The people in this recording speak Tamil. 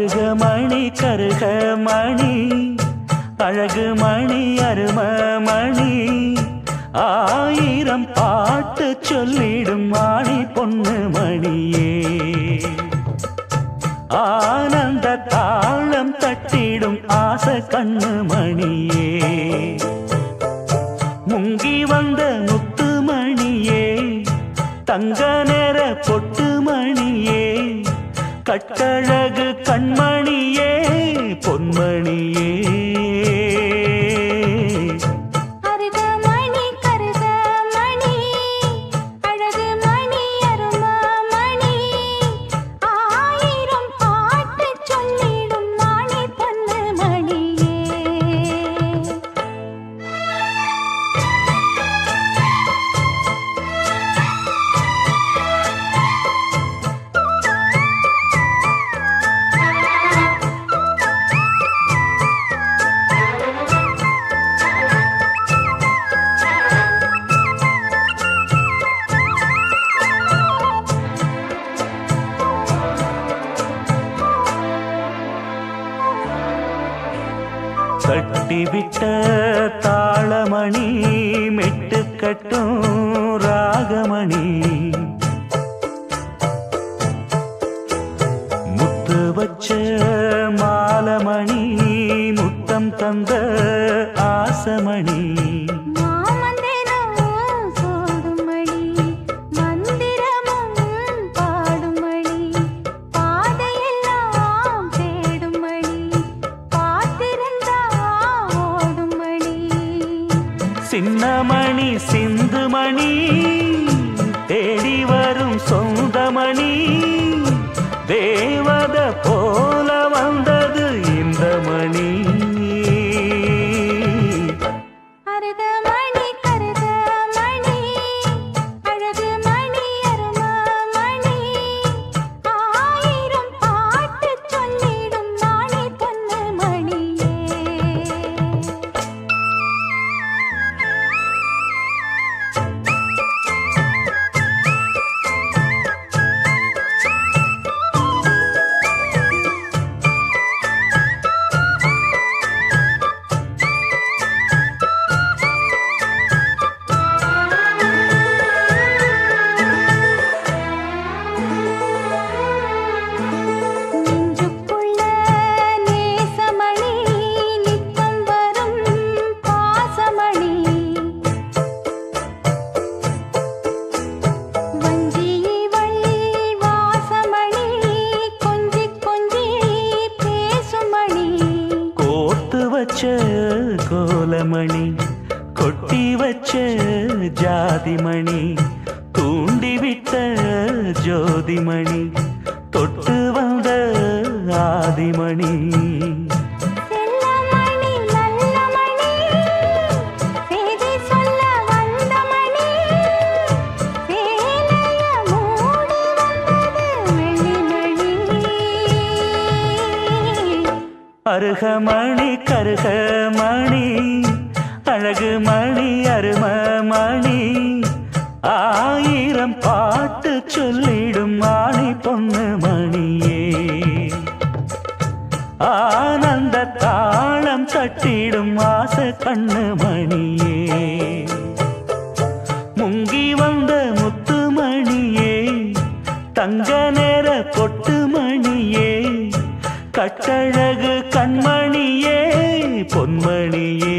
அருகமணி கருகமணி அழகு மணி அருமமணி ஆயிரம் பாட்டு சொல்லிடும் மாணி பொண்ணு மணியே ஆனந்த தாளம் தட்டிடும் ஆசை கண்ணு மணியே முங்கி வந்த முத்து மணியே தங்க நேர பொட்டு மணியே கட்டழகு கண்மணியே பொன்மணியே கட்டிவிட்ட தாளமணி மெட்டு கட்டும் ராகமணி முத்து வச்ச மாலமணி முத்தம் தந்த ஆசமணி சின்னமணி சிந்துமணி தேடி வரும் சொந்தமணி தேவத போல வந்தது இந்த மணி கோலமணி கொட்டி வச்ச ஜாதிமணி தூண்டிவிட்ட ஜோதிமணி தொட்டு வந்த ஆதிமணி அருகமணி கருகமணி அழகு மணி அருமமணி ஆயிரம் பாட்டு சொல்லிடும் மாணி பொண்ணு மணியே ஆனந்த தாளம் தட்டிடும் ஆசை கண்ணு மணியே முங்கி வந்த முத்து மணியே தங்க நேர பொட்டு மணியே கட்டழகு கண்மணியே பொன்மணியே